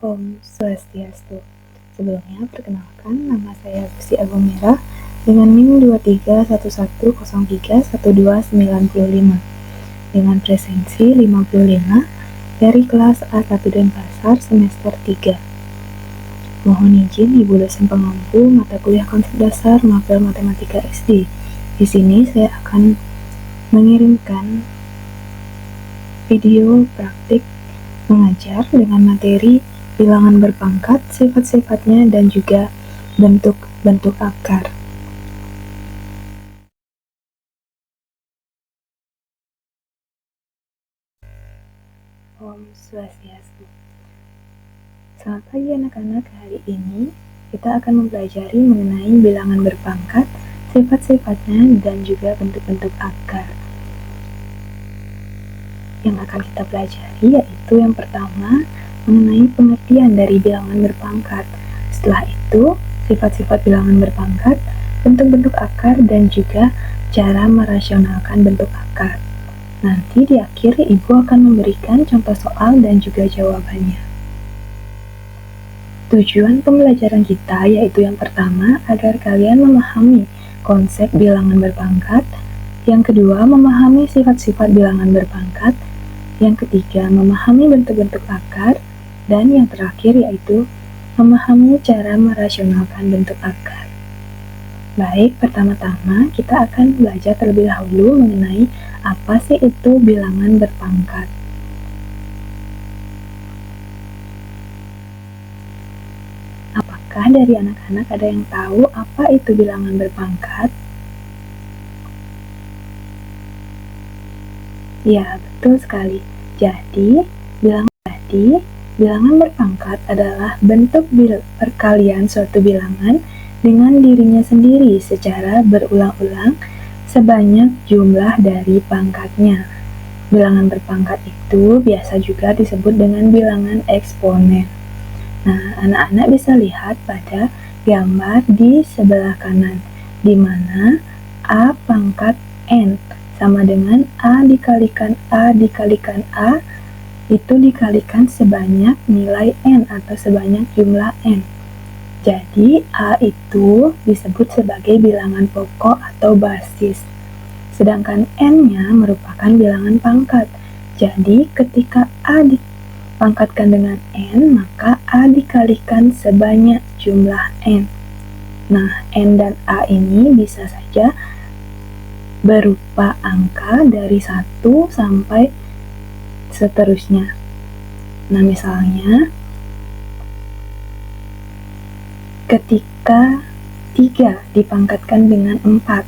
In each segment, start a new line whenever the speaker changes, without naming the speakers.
Om Swastiastu. Sebelumnya, perkenalkan, nama saya Gusti Agung Merah dengan NIM 2311031295 dengan presensi 55 dari kelas A1 Denpasar semester 3. Mohon izin Ibu dosen pengampu mata kuliah konsep dasar Mapel Matematika SD. Di sini saya akan mengirimkan video praktik mengajar dengan materi bilangan berpangkat, sifat-sifatnya, dan juga bentuk-bentuk akar. Om Swastiastu. Selamat pagi anak-anak. Hari ini kita akan mempelajari mengenai bilangan berpangkat, sifat-sifatnya, dan juga bentuk-bentuk akar. Yang akan kita pelajari yaitu yang pertama, mengenai pengertian dari bilangan berpangkat. Setelah itu, sifat-sifat bilangan berpangkat, bentuk-bentuk akar, dan juga cara merasionalkan bentuk akar. Nanti di akhir Ibu akan memberikan contoh soal dan juga jawabannya. Tujuan pembelajaran kita yaitu yang pertama, agar kalian memahami konsep bilangan berpangkat. Yang kedua, memahami sifat-sifat bilangan berpangkat. Yang ketiga, memahami bentuk-bentuk akar. Dan yang terakhir yaitu memahami cara merasionalkan bentuk akar. Baik, pertama-tama kita akan belajar terlebih dahulu mengenai apa sih itu bilangan berpangkat. Apakah dari anak-anak ada yang tahu apa itu bilangan berpangkat? Ya, betul sekali. Jadi, bilangan berpangkat adalah bentuk perkalian suatu bilangan dengan dirinya sendiri secara berulang-ulang sebanyak jumlah dari pangkatnya. Bilangan berpangkat itu biasa juga disebut dengan bilangan eksponen. Nah, anak-anak bisa lihat pada gambar di sebelah kanan, di mana A pangkat N sama dengan A dikalikan A dikalikan A itu dikalikan sebanyak nilai N atau sebanyak jumlah N. Jadi A itu disebut sebagai bilangan pokok atau basis. Sedangkan N-nya merupakan bilangan pangkat. Jadi ketika A dipangkatkan dengan N, maka A dikalikan sebanyak jumlah N. Nah, N dan A ini bisa saja berupa angka dari 1 sampai seterusnya. Nah, misalnya ketika 3 dipangkatkan dengan 4,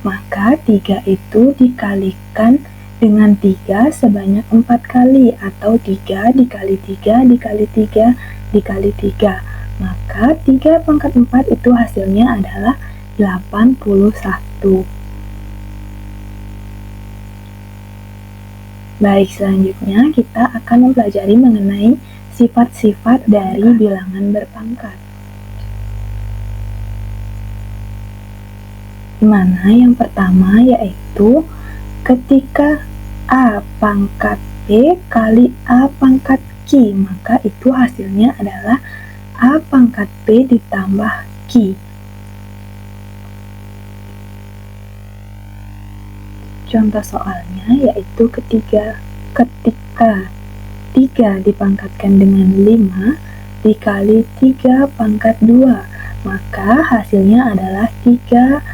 maka 3 itu dikalikan dengan 3 sebanyak 4 kali, atau 3 dikali 3 dikali 3 dikali 3. Maka 3 pangkat 4 itu hasilnya adalah 81. Baik, selanjutnya kita akan mempelajari mengenai sifat-sifat dari bilangan berpangkat. Dimana yang pertama yaitu ketika A pangkat B kali A pangkat Q, maka itu hasilnya adalah A pangkat B ditambah Q. Contoh soalnya yaitu ketika 3 dipangkatkan dengan 5 dikali 3 pangkat 2, maka hasilnya adalah 3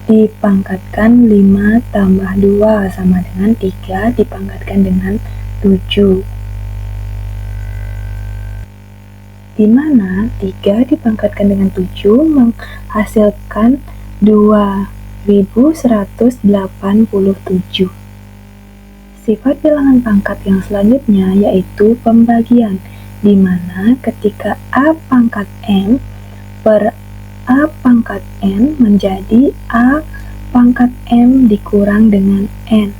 dipangkatkan 5 tambah 2 sama dengan 3 dipangkatkan dengan 7. Dimana 3 dipangkatkan dengan 7 menghasilkan 2187. Sifat bilangan pangkat yang selanjutnya yaitu pembagian, di mana ketika A pangkat N per A pangkat N menjadi A pangkat M dikurang dengan N.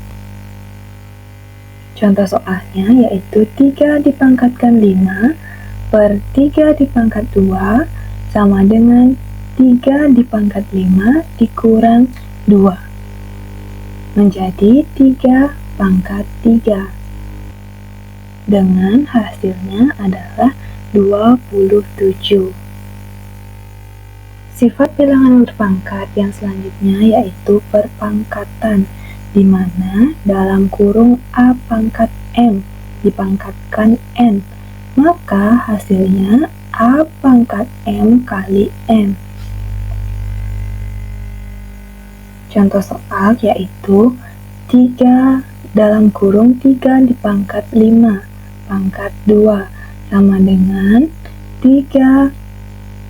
Contoh soalnya yaitu 3 dipangkatkan 5 per 3 dipangkat 2 sama dengan 3 dipangkat 5 dikurang 2 menjadi 3 pangkat 3. Dengan hasilnya adalah 27. Sifat bilangan berpangkat yang selanjutnya yaitu perpangkatan, di mana dalam kurung A pangkat M dipangkatkan N, maka hasilnya A pangkat M kali N. Contoh soal yaitu 3 dalam kurung 3 dipangkat 5 pangkat 2 sama dengan 3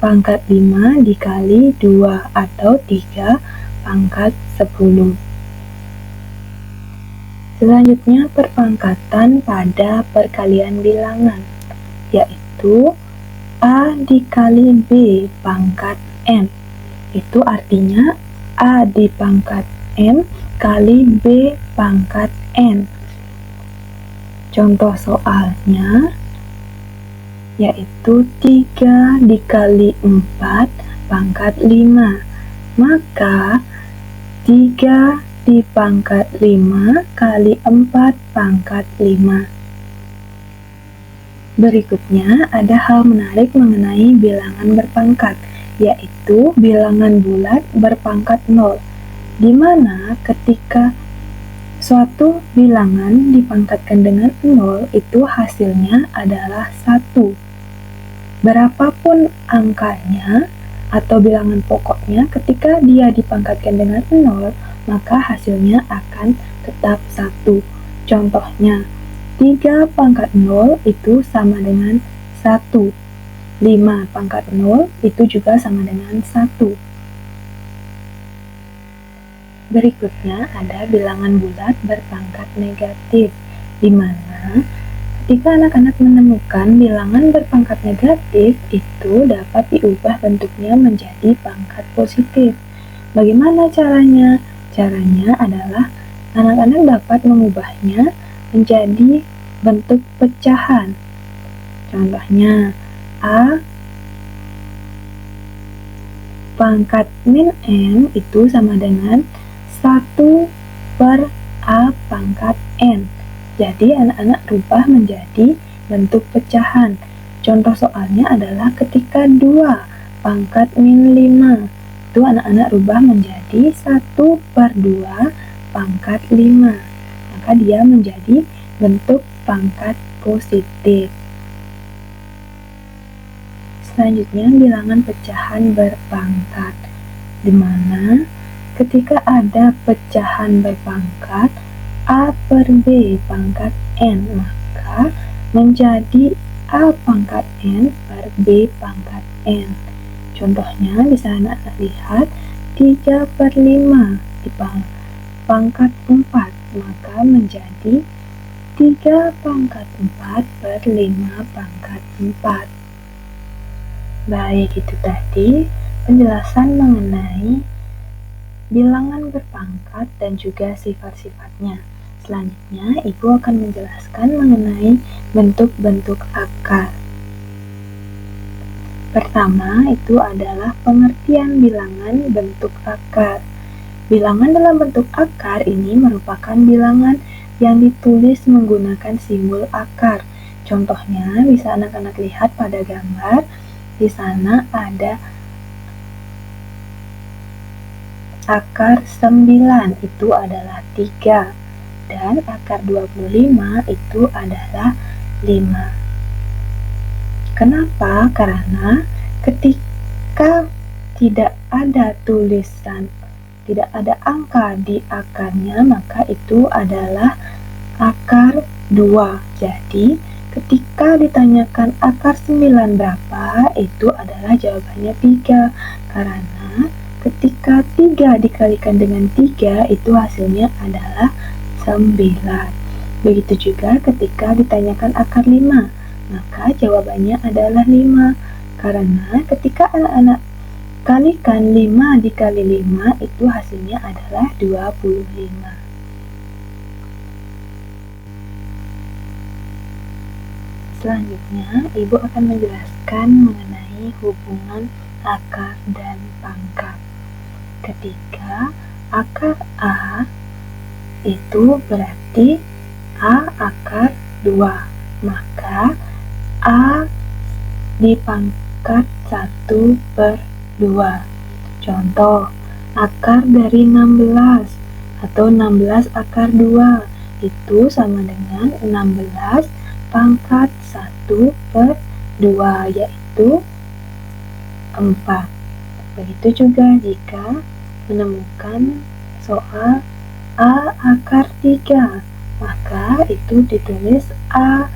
pangkat 5 dikali 2 atau 3 pangkat 10. Selanjutnya perpangkatan pada perkalian bilangan, yaitu A dikali B pangkat M. Itu artinya A di pangkat M kali B pangkat N. Contoh soalnya yaitu 3 dikali 4 pangkat 5, maka 3 di pangkat 5 kali 4 pangkat 5. Berikutnya ada hal menarik mengenai bilangan berpangkat, yaitu bilangan bulat berpangkat 0, di mana ketika suatu bilangan dipangkatkan dengan 0 itu hasilnya adalah 1. Berapapun angkanya atau bilangan pokoknya, ketika dia dipangkatkan dengan 0, maka hasilnya akan tetap 1. Contohnya, 3 pangkat 0 itu sama dengan 1. 5 pangkat 0 itu juga sama dengan 1. Berikutnya ada bilangan bulat berpangkat negatif, di mana ketika anak-anak menemukan bilangan berpangkat negatif itu dapat diubah bentuknya menjadi pangkat positif. Bagaimana caranya? Caranya adalah anak-anak dapat mengubahnya menjadi bentuk pecahan. Contohnya, A pangkat min N itu sama dengan 1 per A pangkat N. Jadi anak-anak rubah menjadi bentuk pecahan. Contoh soalnya adalah ketika 2 pangkat min 5, itu anak-anak rubah menjadi 1 per 2 pangkat 5. Maka dia menjadi bentuk pangkat positif. Selanjutnya bilangan pecahan berpangkat, di mana ketika ada pecahan berpangkat A per B pangkat N, maka menjadi A pangkat N per B pangkat N. Contohnya bisa anak-anak lihat 3 per 5 di pangkat 4, maka menjadi 3 pangkat 4 per 5 pangkat 4. Baik, itu tadi penjelasan mengenai bilangan berpangkat dan juga sifat-sifatnya. Selanjutnya, Ibu akan menjelaskan mengenai bentuk-bentuk akar. Pertama, itu adalah pengertian bilangan bentuk akar. Bilangan dalam bentuk akar ini merupakan bilangan yang ditulis menggunakan simbol akar. Contohnya, bisa anak-anak lihat pada gambar. Di sana ada akar 9 itu adalah 3, dan akar 25 itu adalah 5. Kenapa? Karena ketika tidak ada tulisan, tidak ada angka di akarnya, maka itu adalah akar 2. Jadi, ketika ditanyakan akar 9 berapa, itu adalah jawabannya 3. Karena ketika 3 dikalikan dengan 3, itu hasilnya adalah 9. Begitu juga ketika ditanyakan akar 5, maka jawabannya adalah 5. Karena ketika anak-anak kalikan 5 dikali 5, itu hasilnya adalah 25. Selanjutnya, Ibu akan menjelaskan mengenai hubungan akar dan pangkat. Ketika akar A itu berarti A akar 2, maka A di pangkat 1/2. Contoh, akar dari 16 atau 16 akar 2 itu sama dengan 16 pangkat 1/2, yaitu 4. Begitu juga jika menemukan soal A akar 3, maka itu ditulis A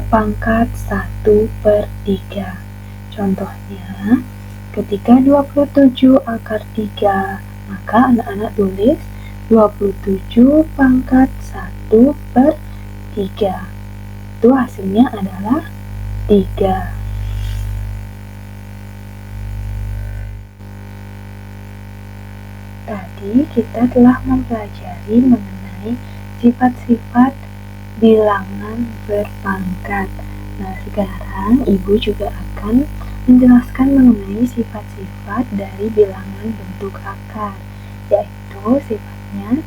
pangkat 1/3. Contohnya, ketika 27 akar 3, maka anak-anak tulis 27 pangkat 1/3. Itu hasilnya adalah 3. Tadi kita telah mempelajari mengenai sifat-sifat bilangan berpangkat. Nah, sekarang Ibu juga akan menjelaskan mengenai sifat-sifat dari bilangan bentuk akar, yaitu sifatnya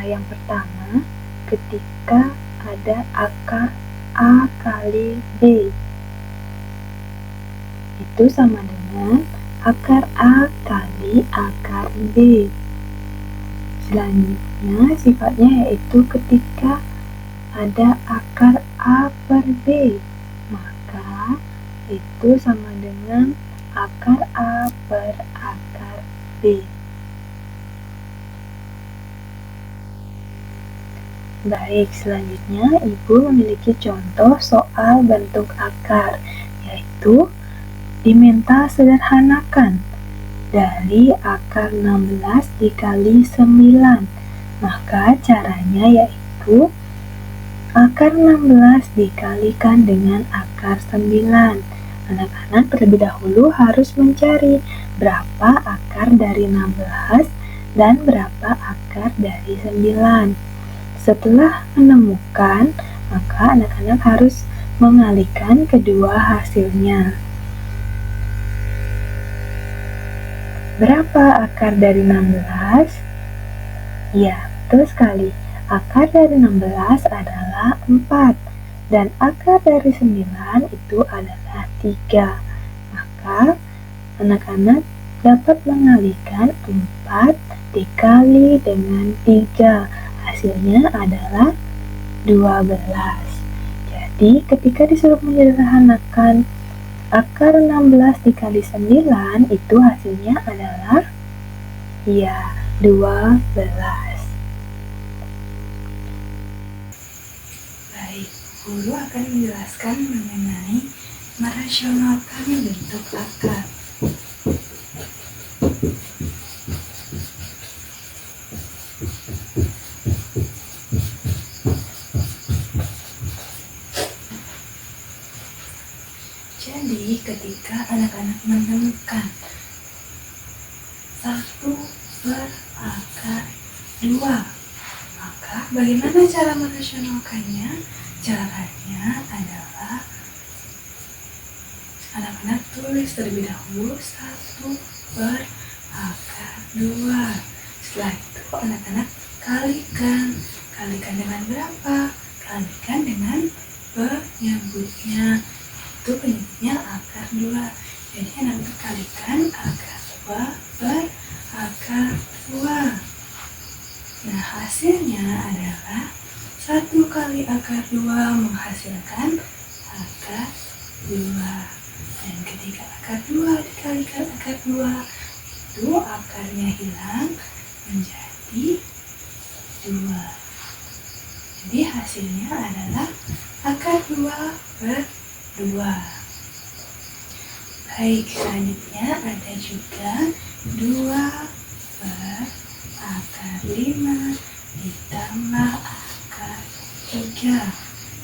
yang pertama, ketika ada akar A kali B, itu sama dengan akar A kali akar B. Selanjutnya sifatnya yaitu ketika ada akar A per B, maka itu sama dengan akar A per akar B. Baik, selanjutnya Ibu memiliki contoh soal bentuk akar, yaitu diminta sederhanakan dari akar 16 dikali 9. Maka caranya yaitu akar 16 dikalikan dengan akar 9. Anak-anak terlebih dahulu harus mencari berapa akar dari 16 dan berapa akar dari 9. Setelah menemukan, maka anak-anak harus mengalihkan kedua hasilnya. Berapa akar dari 16? Ya, betul sekali. Akar dari 16 adalah 4 dan akar dari 9 itu adalah 3. Maka anak-anak dapat mengalihkan 4 dikali dengan 3. Hasilnya adalah 12. Jadi ketika disuruh menyederhanakan akar 16 dikali 9 itu hasilnya adalah 12. Baik, guru akan menjelaskan mengenai merasionalkan bentuk akar. Jadi ketika anak-anak menemukan 1 per akar 2, maka bagaimana cara merasionalkannya? Caranya adalah anak-anak tulis terlebih dahulu 1 per akar 2. Setelah itu anak-anak kalikan dengan berapa? Kalikan dengan penyebutnya. Itu penyebutnya akar 2. Jadi anak-anak kalikan akar 2 per akar 2. Nah, hasilnya adalah 1 kali akar 2 menghasilkan akar 2. Dan ketika akar 2 dikalikan akar 2, itu akarnya hilang menjadi 2. Jadi hasilnya adalah akar 2 per 2. Baik, selanjutnya ada juga 2 per akar 5 ditambah akar 3.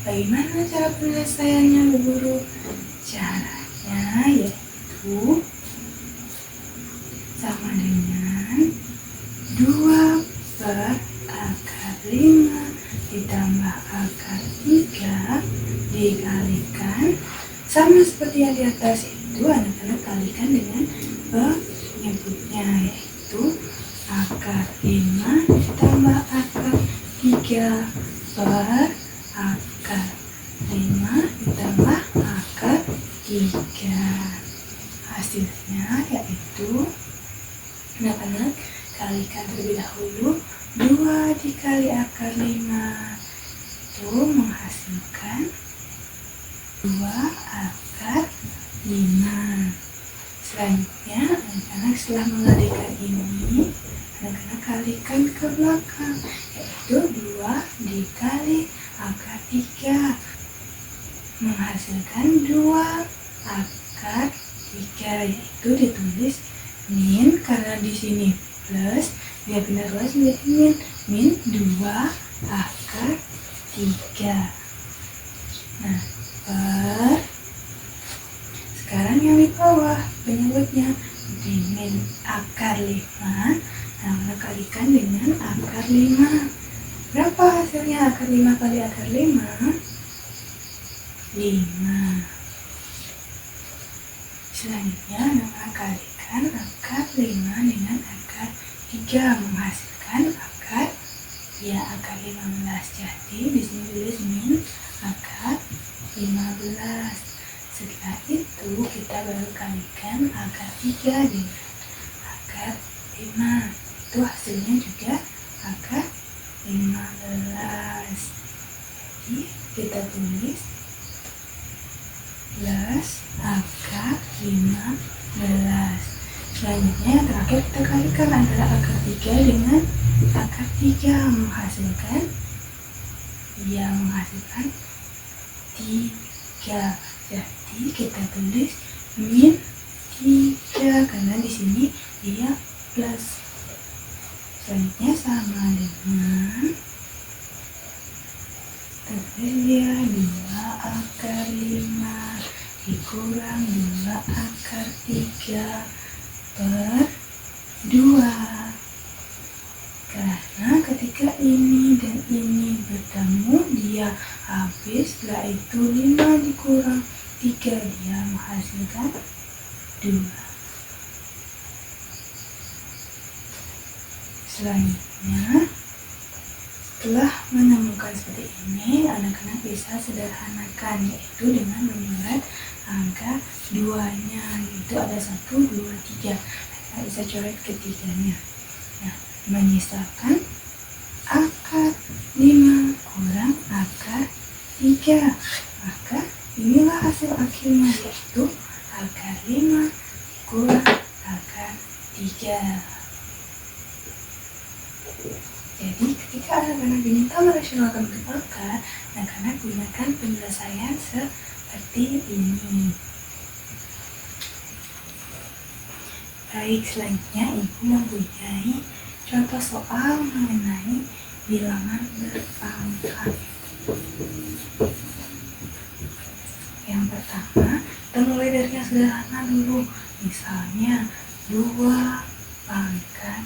Bagaimana cara penyelesaiannya, Bu Guru? Caranya yaitu sama dengan 2 per akar 5 ditambah akar 3 dikalikan, sama seperti yang di atas itu, anak-anak kalikan dengan penyebutnya, yaitu akar 5 ditambah akar 3 per akar 5 ditambah akar 3. 3. Hasilnya yaitu anak-anak kalikan terlebih dahulu 2 dikali akar 5 itu menghasilkan 2 akar 5. Selanjutnya anak-anak setelah mengalihkan ini, anak-anak kalikan ke belakang, yaitu 2 dikali akar 3 menghasilkan 2 akar 3, yaitu ditulis min karena di sini plus, dia pindah tulis menjadi min 2 akar 3. Nah, per sekarang yang di bawah penyebutnya min akar 5. Nah, kita kalikan dengan akar 5. Berapa hasilnya akar 5 kali akar 5? 5. Selanjutnya kita kalikan akar 5 dengan akar 3 menghasilkan akar 15. Jadi di sini tulis min akar 15. Setelah itu kita baru kalikan akar 3 dengan akar 5. Itu hasilnya juga akar 15. Jadi kita tulis plus akar 15. Selanjutnya yang terakhir kita kalikan antara akar 3 dengan akar 3 menghasilkan 3. Jadi kita tulis min 3 karena di sini dia plus. Selanjutnya sama dengan tulis dia 2 akar 5 dikurang 2 akar 3 per 2. Karena ketika ini dan ini bertemu dia habis, setelah itu 5 dikurang 3 dia menghasilkan 2. Selanjutnya setelah menemukan seperti ini, anak-anak bisa sederhanakan, yaitu dengan menyurat angka 2-nya, yaitu ada 1, 2, 3. Kita bisa coret ketiganya. Nah, menyisakan akar 5 kurang akar 3. Maka inilah hasil akhirnya, yaitu akar 5 kurang akar 3. Jadi ketika anak-anak diminta merasionalkan bentuk akar, anak-anak gunakan penyelesaian seperti ini. Baik, selanjutnya Ibu mempunyai contoh soal mengenai bilangan berpangkat. Yang pertama, kita mulai dari yang sederhana dulu. Misalnya 2 pangkat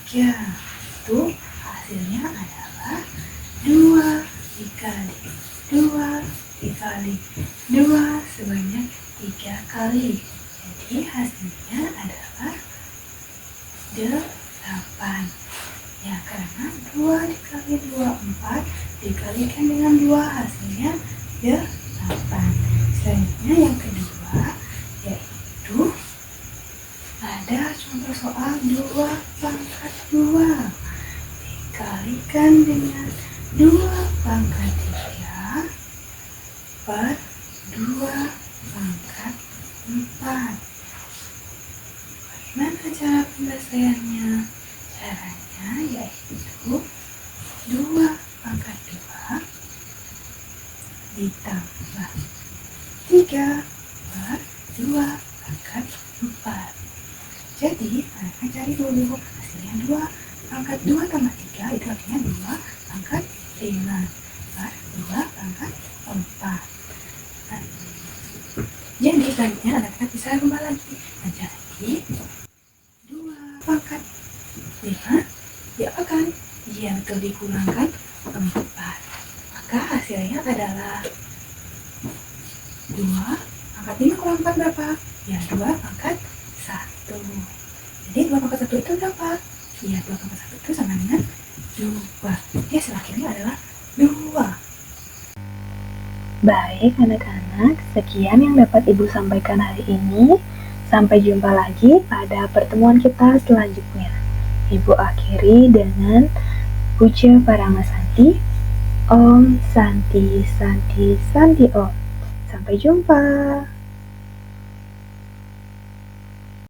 3. Itu hasilnya adalah 2 dikali 2 dikali 2 sebanyak 3 kali. Jadi hasilnya adalah 8. Ya, karena 2 dikali 2 4 dikalikan dengan 2 hasilnya 8. Selanjutnya yang kedua yaitu ada contoh soal 2 pangkat 2 dikalikan dengan 2 pangkat 3 per 2 pangkat 4. Bagaimana cara penyelesaiannya? Caranya yaitu 2 pangkat 2 ditambah 3 per 2 pangkat 4. Jadi, kita cari dulu hasilnya 2 pangkat 2 tambah 3 itu artinya 2 pangkat 5 per 2 pangkat 4. Nah, jadi selanjutnya anak-anak bisa rubah lagi. Nah, jadi 2 pangkat 5 diapakan? Iya, betul, dikurangkan 4. Maka hasilnya adalah 2 pangkat 5 kurang 4 berapa? Ya, 2 pangkat 1. Jadi 2 pangkat 1 itu berapa? Ya, 2 pangkat 1 itu sama dengan 2. Jadi hasil akhirnya adalah 2. Baik anak-anak, sekian yang dapat Ibu sampaikan hari ini. Sampai jumpa lagi pada pertemuan kita selanjutnya. Ibu akhiri dengan Puja Paramasanti. Om Santi Santi Santi Om. Sampai jumpa.